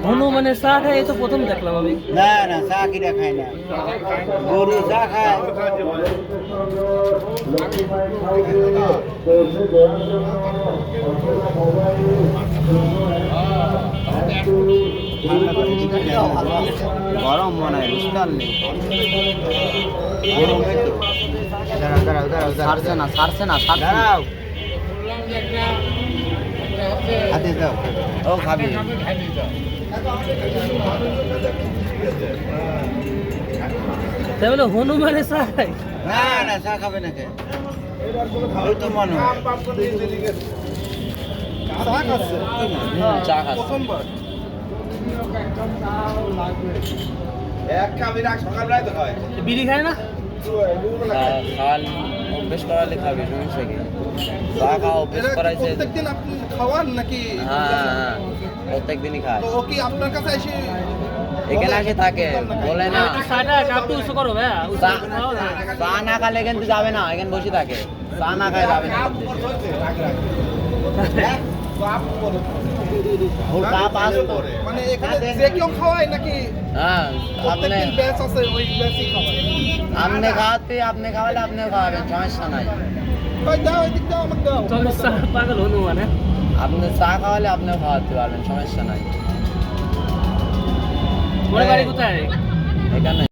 হনুমানের চা খায় এই তো প্রথম দেখলাম আমি। না না চা কিরা খায় না, গরু চা খায়। গরম মনে হয়, বুঝতে পারলি? ছাড়ছে না দাঁড়াও, হাতে দাও। ও খাবি? তাই বলে হনুমানের চা খায়? না না চা খাবে না কে? ওই তো মনে হয় চা খাচ্ছে। বিড়ি খায় না? অভ্যেস করালে খাবে সমস্যা কি? চা খাওয়া অভ্যেস করাইছে। প্রত্যেকদিন আপনি খাওয়ান নাকি? হ্যাঁ প্রত্যেক দিনই খায়। তো ও কি আপনার কাছে এসে এখানে এসে থাকে, বলে না চাটা একটু উঁচু করো ভাইয়া, উঁচু চা করে খাও না। চা না খালে কিন্তু যাবে না, এখানে বসে থাকে। চা না খায় যাবে না। ওর কাপ আসতো। মানে এখানে যে কেউ খাওয়ায় নাকি হ্যাঁ আপনি প্রত্যেকদিন ব্যাচ আছে ওই ব্যাচই খাওয়ায়? আপনি খাওয়াতে, আপনি খাওয়ালে আপনিও খাওয়াবেন, সমস্যা নাই। ভাই দাও এদিক দাও, আমাকে দাও। তবে চা পাগল হনুমান, হ্যাঁ? আপনি চা খাওয়ালে আপনিও খাওয়াতে পারবেন, সমস্যা নাই। তোমার বাড়ি কোথায়? এখানে